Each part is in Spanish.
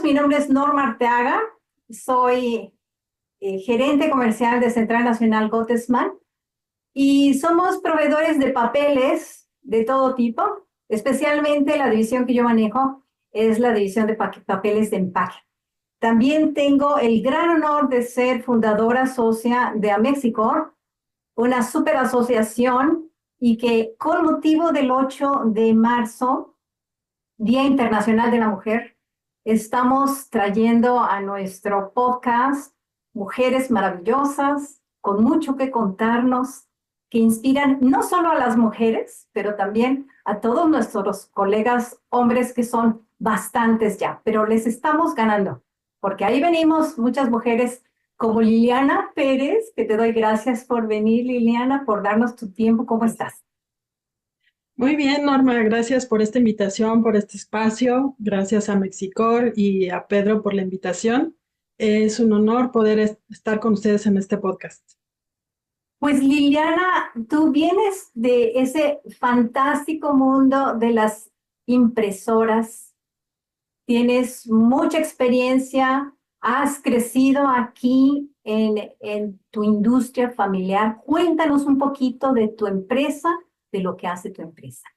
mi nombre es Norma Arteaga, soy gerente comercial de Central Nacional Gottesman y somos proveedores de papeles de todo tipo, especialmente la división que yo manejo es la división de papeles de empaque. También tengo el gran honor de ser fundadora socia de Amexicor, una super asociación y que con motivo del 8 de marzo, Día Internacional de la Mujer, estamos trayendo a nuestro podcast mujeres maravillosas, con mucho que contarnos, que inspiran no solo a las mujeres, pero también a todos nuestros colegas hombres que son bastantes ya, pero les estamos ganando, porque ahí venimos muchas mujeres como Liliana Pérez, que te doy gracias por venir, Liliana, por darnos tu tiempo. ¿Cómo estás? Muy bien, Norma, gracias por esta invitación, por este espacio. Gracias a Mexicor y a Pedro por la invitación. Es un honor poder estar con ustedes en este podcast. Pues Liliana, tú vienes de ese fantástico mundo de las impresoras, tienes mucha experiencia, has crecido aquí en tu industria familiar. Cuéntanos un poquito de tu empresa, de lo que hace tu empresa.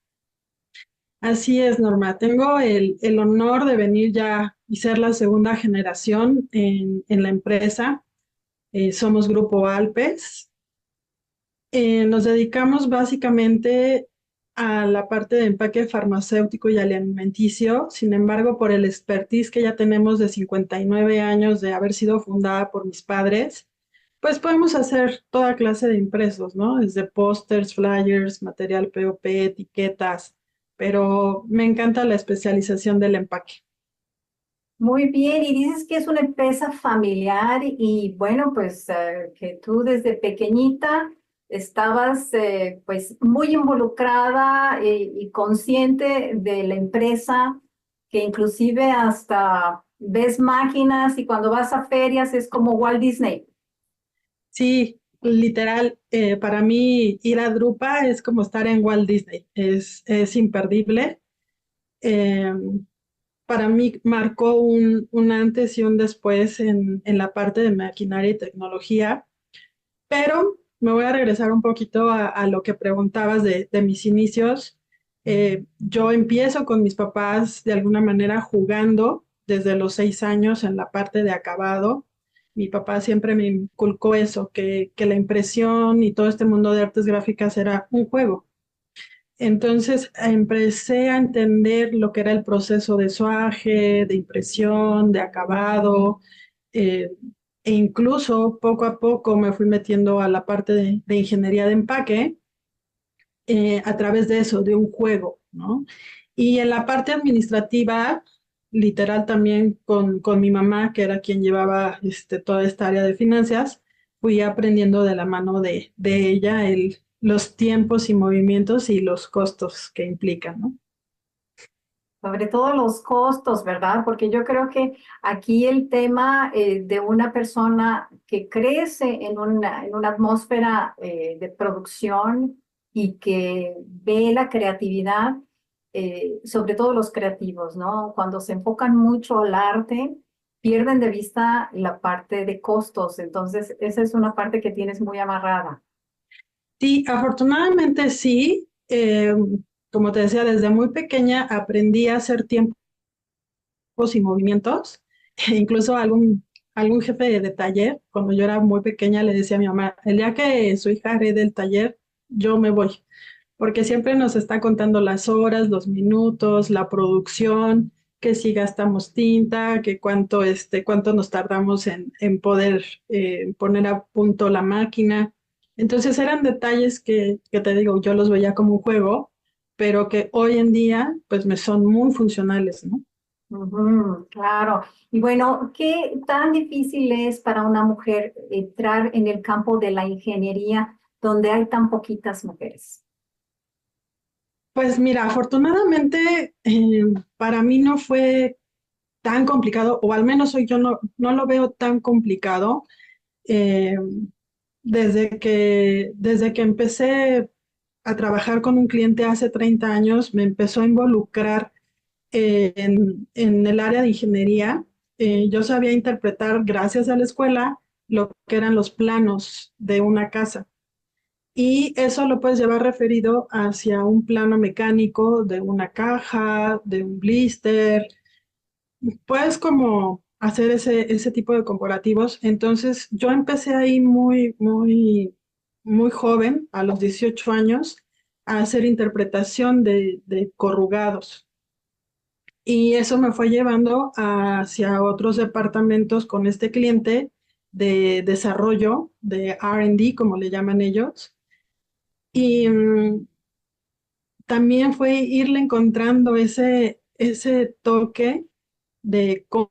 Así es, Norma. Tengo el honor de venir ya y ser la segunda generación en la empresa. Somos Grupo Alpes. Nos dedicamos básicamente a la parte de empaque farmacéutico y alimenticio. Sin embargo, por el expertise que ya tenemos de 59 años de haber sido fundada por mis padres, pues podemos hacer toda clase de impresos, ¿no? Desde pósters, flyers, material POP, etiquetas, pero me encanta la especialización del empaque. Muy bien, y dices que es una empresa familiar y bueno, pues que tú desde pequeñita estabas pues muy involucrada y consciente de la empresa, que inclusive hasta ves máquinas y cuando vas a ferias es como Walt Disney. Sí, literal, para mí ir a Drupa es como estar en Walt Disney, es imperdible. Eh, para mí marcó un antes y un después en la parte de maquinaria y tecnología, pero me voy a regresar un poquito a lo que preguntabas de mis inicios. Yo empiezo con mis papás de alguna manera jugando desde los 6 años en la parte de acabado. Mi papá siempre me inculcó eso, que la impresión y todo este mundo de artes gráficas era un juego. Entonces empecé a entender lo que era el proceso de suaje, de impresión, de acabado, eh, e incluso poco a poco me fui metiendo a la parte de ingeniería de empaque a través de eso, de un juego, ¿no? Y en la parte administrativa, literal también con mi mamá, que era quien llevaba toda esta área de finanzas, fui aprendiendo de la mano de ella los tiempos y movimientos y los costos que implican, ¿no? Sobre todo los costos, ¿verdad? Porque yo creo que aquí el tema de una persona que crece en una atmósfera de producción y que ve la creatividad, sobre todo los creativos, ¿no? Cuando se enfocan mucho al arte, pierden de vista la parte de costos. Entonces, esa es una parte que tienes muy amarrada. Sí, afortunadamente sí. Como te decía, desde muy pequeña aprendí a hacer tiempos y movimientos. Incluso algún jefe de taller, cuando yo era muy pequeña, le decía a mi mamá, el día que su hija herede el taller, yo me voy, porque siempre nos está contando las horas, los minutos, la producción, que si gastamos tinta, que cuánto nos tardamos en poder poner a punto la máquina. Entonces eran detalles que te digo, yo los veía como un juego, pero que hoy en día pues me son muy funcionales, ¿no? Ujú, claro. Y bueno, ¿qué tan difícil es para una mujer entrar en el campo de la ingeniería donde hay tan poquitas mujeres? Pues mira, afortunadamente para mí no fue tan complicado, o al menos hoy yo no lo veo tan complicado. Eh, desde que empecé a trabajar con un cliente hace 30 años, me empezó a involucrar en el área de ingeniería. yo sabía interpretar, gracias a la escuela, lo que eran los planos de una casa. Y eso lo puedes llevar referido hacia un plano mecánico de una caja, de un blister. Puedes como hacer ese tipo de comparativos. Entonces, yo empecé ahí muy joven, a los 18 años, a hacer interpretación de corrugados. Y eso me fue llevando hacia otros departamentos con este cliente de desarrollo, de R&D, como le llaman ellos. Y también fue irle encontrando ese toque de cómo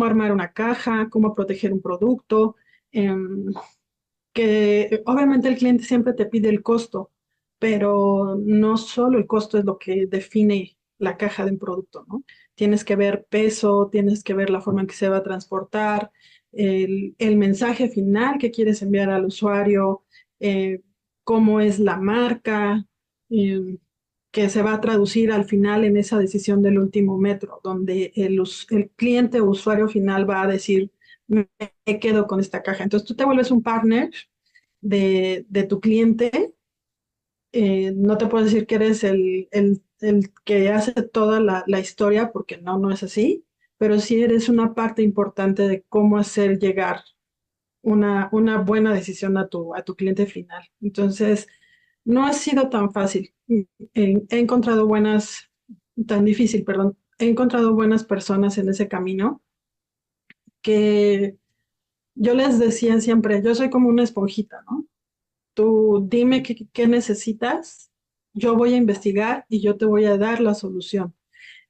armar una caja, cómo proteger un producto, em, que obviamente el cliente siempre te pide el costo, pero no solo el costo es lo que define la caja de un producto, ¿no? Tienes que ver peso, tienes que ver la forma en que se va a transportar, el mensaje final que quieres enviar al usuario, eh, cómo es la marca, eh, que se va a traducir al final en esa decisión del último metro, donde el cliente o usuario final va a decir, me quedo con esta caja. Entonces tú te vuelves un partner de tu cliente. No te puedo decir que eres el que hace toda la historia, porque no es así, pero sí eres una parte importante de cómo hacer llegar una buena decisión a tu cliente final. Entonces, no ha sido tan fácil. He encontrado tan difícil, perdón, he encontrado buenas personas en ese camino que yo les decía siempre, yo soy como una esponjita, ¿no? Tú dime qué necesitas, yo voy a investigar y yo te voy a dar la solución.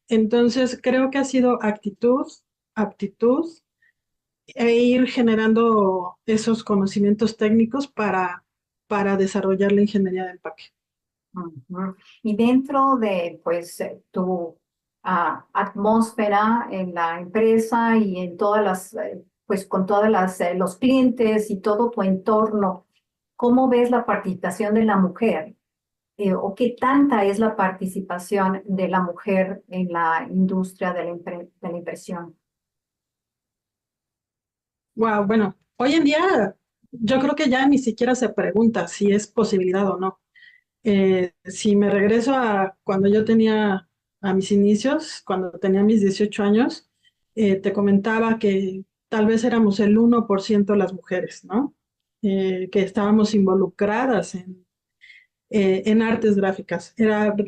Entonces, creo que ha sido actitud, aptitud e ir generando esos conocimientos técnicos para desarrollar la ingeniería de empaque. Ujú. Y dentro de pues tu atmósfera en la empresa y en todas las pues con todas las los clientes y todo tu entorno, ¿cómo ves la participación de la mujer? ¿O qué tanta es la participación de la mujer en la industria de de la impresión? Wow, bueno, hoy en día yo creo que ya ni siquiera se pregunta si es posibilidad o no. Si me regreso a cuando yo tenía a mis inicios, cuando tenía mis 18 años, te comentaba que tal vez éramos el 1% las mujeres, ¿no? Que estábamos involucradas en artes gráficas.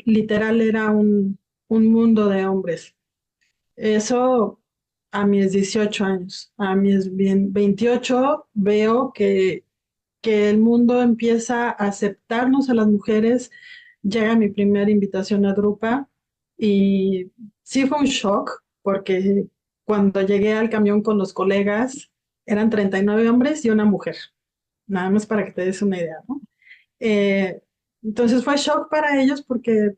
Literal, era un mundo de hombres. Eso a mis 18 años. A mis 28 veo que el mundo empieza a aceptarnos a las mujeres. Llega mi primera invitación a Drupa y sí fue un shock porque cuando llegué al camión con los colegas eran 39 hombres y una mujer, nada más para que te des una idea, ¿no? Eh, entonces fue shock para ellos porque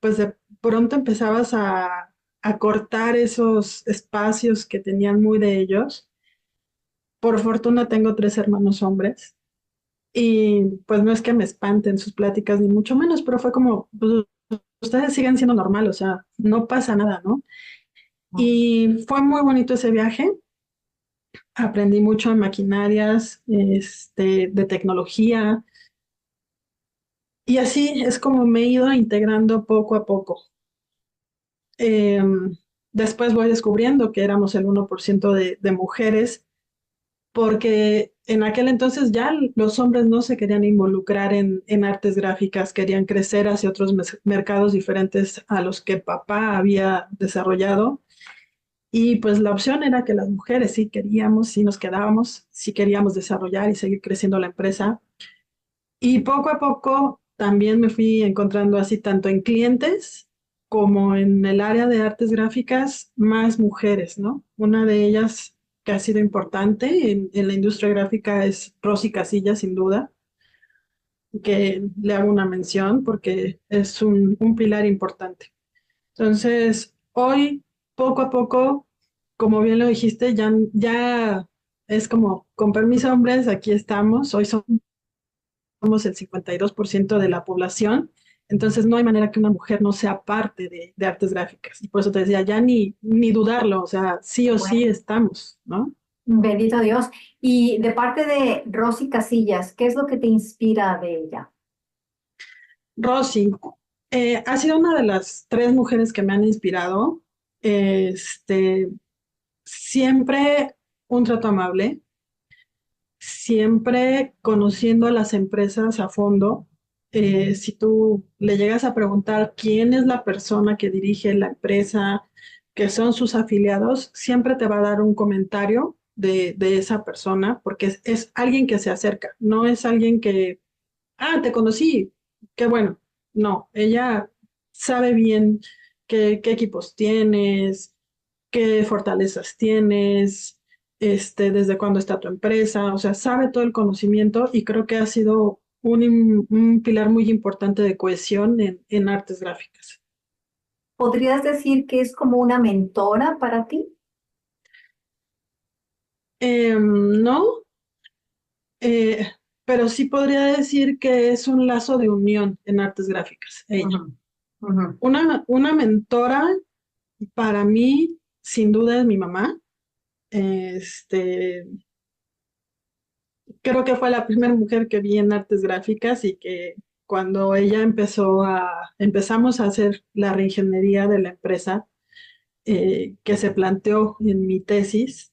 pues de pronto empezabas a cortar esos espacios que tenían muy de ellos. Por fortuna tengo 3 hermanos hombres y pues no es que me espanten sus pláticas ni mucho menos, pero fue como, pues, ustedes siguen siendo normal, o sea, no pasa nada, ¿no? Y fue muy bonito ese viaje. Aprendí mucho de maquinarias, de tecnología, y así es como me he ido integrando poco a poco. Em, Después voy descubriendo que éramos el 1% de mujeres, porque en aquel entonces ya los hombres no se querían involucrar en artes gráficas, querían crecer hacia otros mercados diferentes a los que papá había desarrollado. Y pues la opción era que las mujeres sí queríamos, sí nos quedábamos, sí queríamos desarrollar y seguir creciendo la empresa. Y poco a poco también me fui encontrando así tanto en clientes como en el área de artes gráficas, más mujeres, ¿no? Una de ellas que ha sido importante en la industria gráfica es Rosy Casillas, sin duda, que le hago una mención porque es un pilar importante. Entonces, hoy, poco a poco, como bien lo dijiste, ya es como, con permiso, hombres, aquí estamos. Hoy somos el 52% de la población Entonces no hay manera que una mujer no sea parte de artes gráficas. Y por eso te decía, ya ni dudarlo, o sea, sí o sí Bueno, estamos, ¿no? bendito Dios. Y de parte de Rosy Casillas, ¿qué es lo que te inspira de ella? Rosy, ha sido una de las tres mujeres que me han inspirado. Este, siempre un trato amable, siempre conociendo a las empresas a fondo. Si tú le llegas a preguntar quién es la persona que dirige la empresa, que son sus afiliados, siempre te va a dar un comentario de esa persona, porque es alguien que se acerca, no es alguien que, te conocí, qué bueno. No, ella sabe bien qué equipos tienes, qué fortalezas tienes, desde cuándo está tu empresa, o sea, sabe todo el conocimiento y creo que ha sido un pilar muy importante de cohesión en artes gráficas. ¿Podrías decir que es como una mentora para ti? No, eh, pero sí podría decir que es un lazo de unión en artes gráficas, ella. Ujú, ujú. Una mentora para mí, sin duda, es mi mamá. Este, Creo que fue la primera mujer que vi en artes gráficas y que cuando ella empezamos a hacer la reingeniería de la empresa, que se planteó en mi tesis,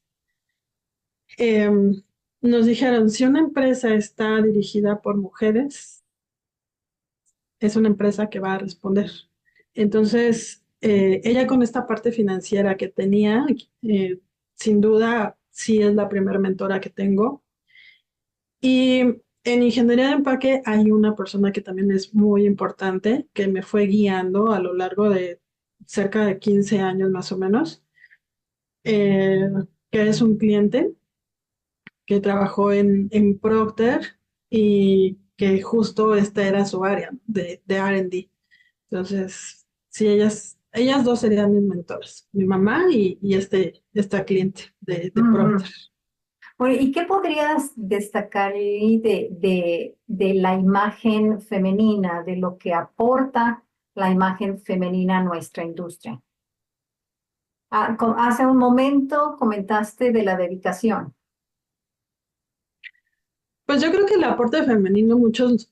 em, nos dijeron, si una empresa está dirigida por mujeres, es una empresa que va a responder. Entonces, ella con esta parte financiera que tenía, eh, sin duda, sí es la primera mentora que tengo. Y en ingeniería de empaque hay una persona que también es muy importante, que me fue guiando a lo largo de cerca de 15 años más o menos, eh, que es un cliente que trabajó en Procter y que justo esta era su área de R&D. Entonces, sí, ellas dos serían mis mentoras, mi mamá y esta cliente de Procter. Ujú. Bueno, ¿y qué podrías destacar ahí de la imagen femenina, de lo que aporta la imagen femenina a nuestra industria? Hace un momento comentaste de la dedicación. Pues yo creo que el aporte femenino, muchos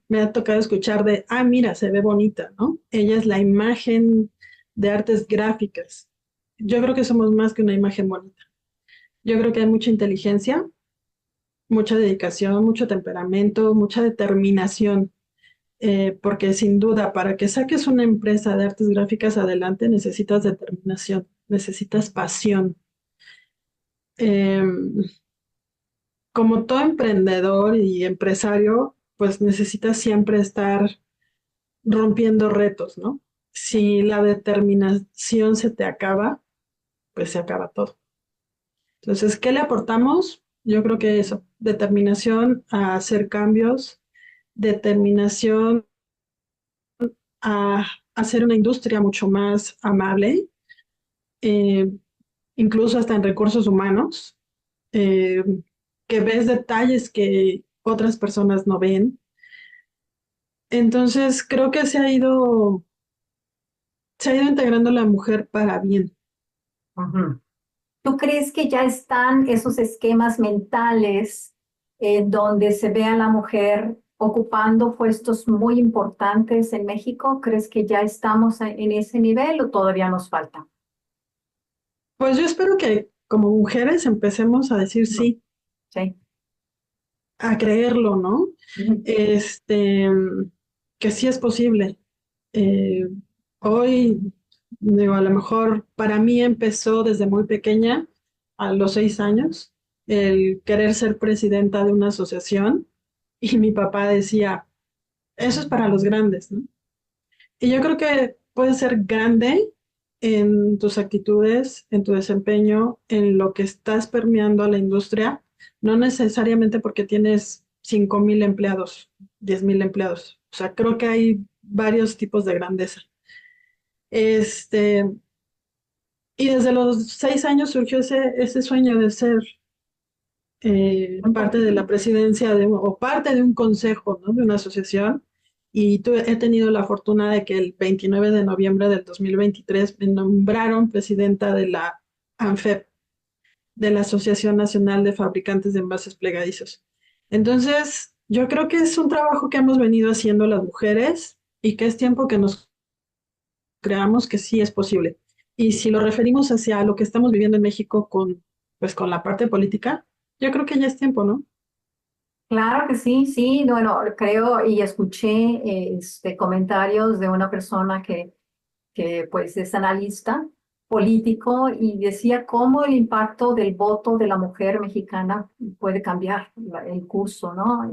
me ha tocado escuchar mira, se ve bonita, ¿no? Ella es la imagen de artes gráficas. Yo creo que somos más que una imagen bonita. Yo creo que hay mucha inteligencia, mucha dedicación, mucho temperamento, mucha determinación, porque sin duda, para que saques una empresa de artes gráficas adelante, necesitas determinación, necesitas pasión. Em, Como todo emprendedor y empresario, pues necesitas siempre estar rompiendo retos, ¿no? Si la determinación se te acaba, pues se acaba todo. Entonces, ¿qué le aportamos? Yo creo que eso, determinación a hacer cambios, determinación a hacer una industria mucho más amable, eh, incluso hasta en recursos humanos, eh, que ves detalles que otras personas no ven. Entonces, creo que se ha ido integrando la mujer para bien. Ujú. ¿Tú crees que ya están esos esquemas mentales donde se ve a la mujer ocupando puestos muy importantes en México? ¿Crees que ya estamos en ese nivel o todavía nos falta? Pues yo espero que como mujeres empecemos a decir Ujú. sí, Sí. a creerlo, ¿no? Ujú. Este, que sí es posible. Eh, Hoy, digo, a lo mejor para mí empezó desde muy pequeña, a los 6 años, el querer ser presidenta de una asociación y mi papá decía, eso es para los grandes, ¿no? Y yo creo que puedes ser grande en tus actitudes, en tu desempeño, en lo que estás permeando a la industria, no necesariamente porque tienes 5,000 empleados, 10,000 empleados. O sea, creo que hay varios tipos de grandeza. Este, y desde los 6 años surgió ese sueño de ser Un parte de poquito. la presidencia o parte de un consejo, ¿no? De una asociación. y he tenido la fortuna de que el 29 de noviembre del 2023 me nombraron presidenta de la ANFEP, de la Asociación Nacional de Fabricantes de Envases Plegadizos. Entonces, yo creo que es un trabajo que hemos venido haciendo las mujeres y que es tiempo que nos creamos que sí es posible. Y si lo referimos hacia lo que estamos viviendo en México con, pues, con la parte política, yo creo que ya es tiempo, ¿no? Claro que sí, sí, bueno, creo y escuché comentarios de una persona que pues es analista político y decía cómo el impacto del voto de la mujer mexicana puede cambiar el curso, ¿no?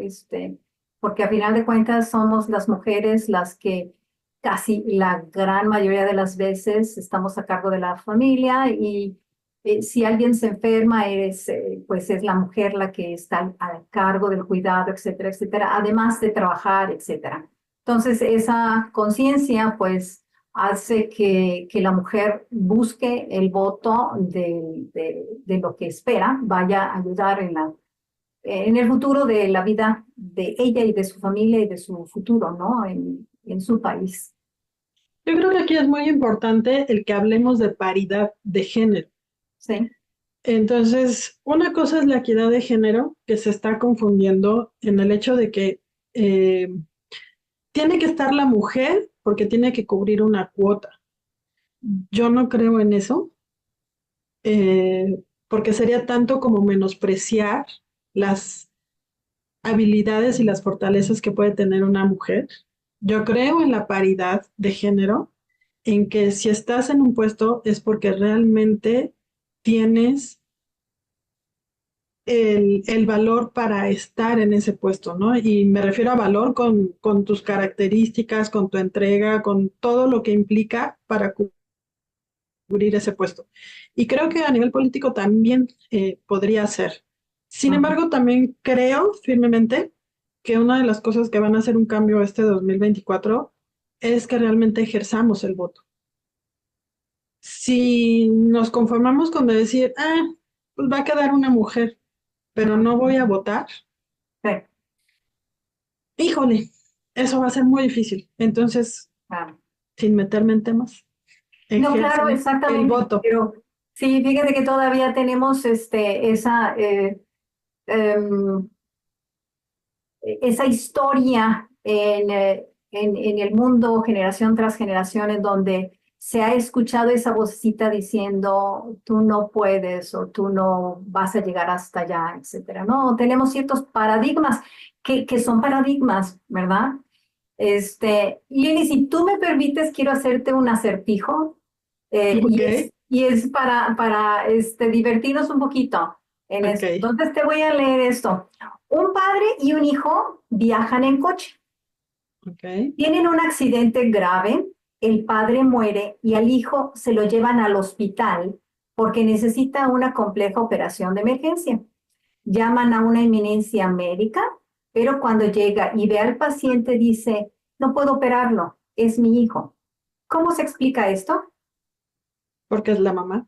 Porque a final de cuentas somos las mujeres las que casi la gran mayoría de las veces estamos a cargo de la familia y si alguien se enferma, pues es la mujer la que está al cargo del cuidado, etcétera, etcétera, además de trabajar, etcétera. Entonces, esa conciencia, pues, hace que la mujer busque el voto de lo que espera, vaya a ayudar en el futuro de la vida de ella y de su familia y de su futuro, ¿no? En su país. Yo creo que aquí es muy importante el que hablemos de paridad de género. Sí, Entonces, una cosa es la equidad de género, que se está confundiendo en el hecho de que eh, tiene que estar la mujer porque tiene que cubrir una cuota. Yo no creo en eso, porque sería tanto como menospreciar las habilidades y las fortalezas que puede tener una mujer. Yo creo en la paridad de género, en que si estás en un puesto es porque realmente tienes el valor para estar en ese puesto, ¿no? Y me refiero a valor con tus características, con tu entrega, con todo lo que implica para cubrir ese puesto. Y creo que a nivel político también podría ser. Sin ujú, embargo, también creo firmemente que una de las cosas que van a hacer un cambio este 2024 es que realmente ejerzamos el voto. Si nos conformamos con decir, pues va a quedar una mujer, pero no voy a votar, sí, híjole, eso va a ser muy difícil. Entonces, claro. sin meterme en temas, No, claro, ejerzan el exactamente, voto. pero sí, fíjate que todavía tenemos em, esa historia en el mundo, generación tras generación, en donde se ha escuchado esa vocecita diciendo, tú no puedes o tú no vas a llegar hasta allá, etcétera. No, tenemos ciertos paradigmas que son paradigmas, ¿verdad? Lili, si tú me permites, quiero hacerte un acertijo Ok, y es para divertirnos un poquito en esto. ok, Entonces te voy a leer esto. Un padre y un hijo viajan en coche. ok. Tienen un accidente grave, el padre muere y al hijo se lo llevan al hospital porque necesita una compleja operación de emergencia. Llaman a una eminencia médica, pero cuando llega y ve al paciente dice, no puedo operarlo, es mi hijo. ¿Cómo se explica esto? Porque es la mamá.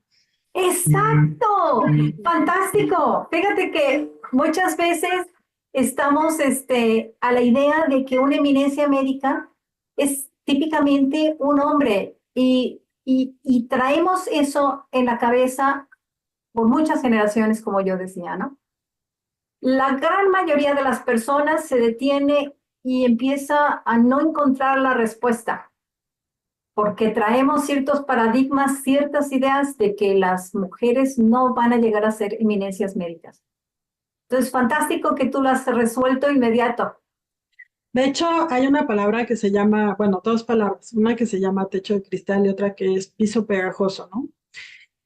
Exacto, fantástico. Fíjate que muchas veces estamos a la idea de que una eminencia médica es típicamente un hombre y traemos eso en la cabeza por muchas generaciones, como yo decía, ¿no? La gran mayoría de las personas se detiene y empieza a no encontrar la respuesta porque traemos ciertos paradigmas, ciertas ideas de que las mujeres no van a llegar a ser eminencias médicas. Entonces, fantástico que tú lo has resuelto inmediato. De hecho, hay una palabra que se llama, bueno, dos palabras, una que se llama techo de cristal y otra que es piso pegajoso, ¿no?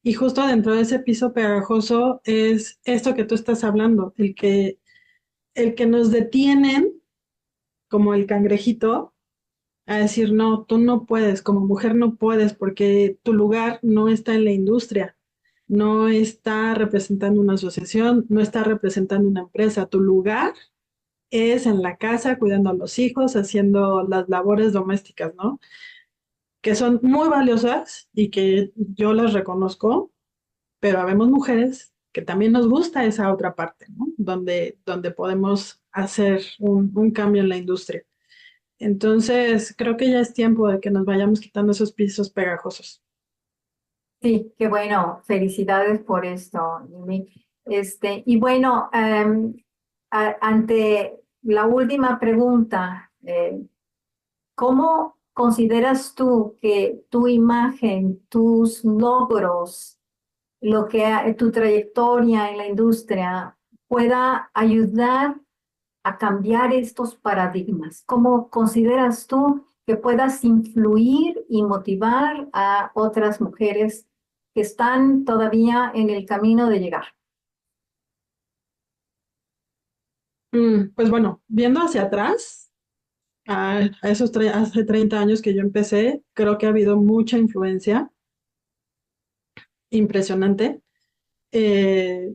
Y justo dentro de ese piso pegajoso es esto que tú estás hablando, el que nos detienen como el cangrejito a decir, no, tú no puedes, como mujer no puedes porque tu lugar no está en la industria, no está representando una asociación, no está representando una empresa, tu lugar es en la casa, cuidando a los hijos, haciendo las labores domésticas, ¿no? Que son muy valiosas y que yo las reconozco, pero habemos mujeres que también nos gusta esa otra parte, ¿no? Donde podemos hacer un cambio en la industria. Entonces, creo que ya es tiempo de que nos vayamos quitando esos pisos pegajosos. Sí, qué bueno, felicidades por esto, Mimi. Y bueno, ante la última pregunta, ¿cómo consideras tú que tu imagen, tus logros, tu trayectoria en la industria pueda ayudar a cambiar estos paradigmas? ¿Cómo consideras tú que puedas influir y motivar a otras mujeres que están todavía en el camino de llegar? Pues bueno, viendo hacia atrás, a esos hace 30 años que yo empecé, creo que ha habido mucha influencia impresionante, eh,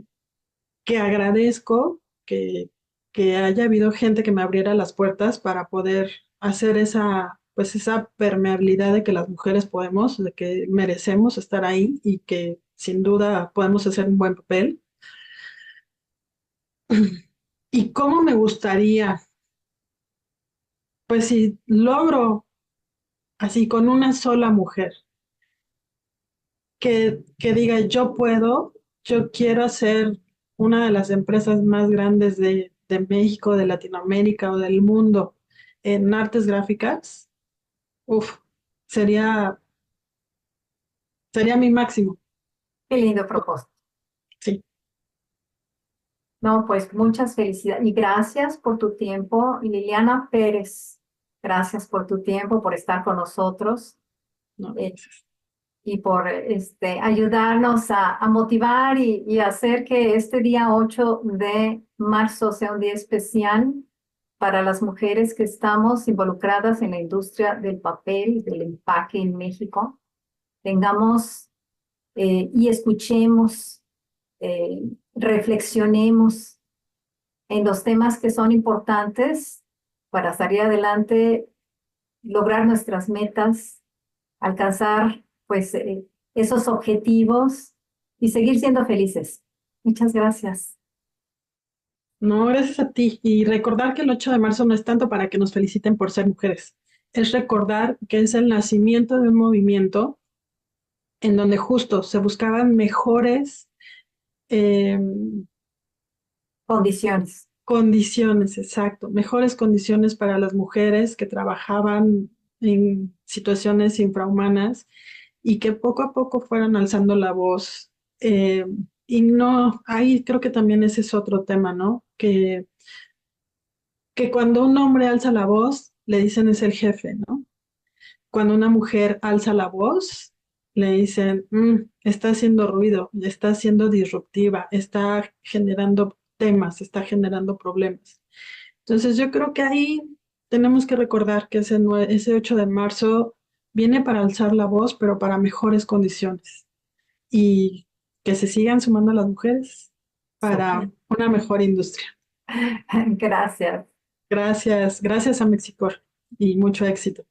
que agradezco que haya habido gente que me abriera las puertas para poder hacer pues esa permeabilidad de que las mujeres podemos, de que merecemos estar ahí y que sin duda podemos hacer un buen papel. ¿Y cómo me gustaría? Pues si logro así con una sola mujer que diga yo puedo, yo quiero hacer una de las empresas más grandes de México, de Latinoamérica o del mundo en artes gráficas, uf, sería, sería mi máximo. Qué lindo propósito. Sí, No, pues muchas felicidades y gracias por tu tiempo, Liliana Pérez. Gracias por tu tiempo, por estar con nosotros. no, Eh, y por ayudarnos a motivar y hacer que este día 8 de marzo sea un día especial para las mujeres que estamos involucradas en la industria del papel, del empaque en México. Tengamos y escuchemos, reflexionemos en los temas que son importantes para salir adelante, lograr nuestras metas, alcanzar pues esos objetivos y seguir siendo felices. Muchas gracias. no, gracias a ti. Y recordar que el 8 de marzo no es tanto para que nos feliciten por ser mujeres, es recordar que es el nacimiento de un movimiento en donde justo se buscaban mejores eh, Condiciones. condiciones, exacto, mejores condiciones para las mujeres que trabajaban en situaciones infrahumanas y que poco a poco fueron alzando la voz. eh, y no, ahí creo que también ese es otro tema, ¿no? Que cuando un hombre alza la voz, le dicen es el jefe, ¿no? Cuando una mujer alza la voz, le dicen, está haciendo ruido, está siendo disruptiva, está generando temas, está generando problemas. Entonces yo creo que ahí tenemos que recordar que ese 8 de marzo viene para alzar la voz, pero para mejores condiciones y que se sigan sumando las mujeres para una mejor industria. Gracias. Gracias, gracias a Mexicor y mucho éxito.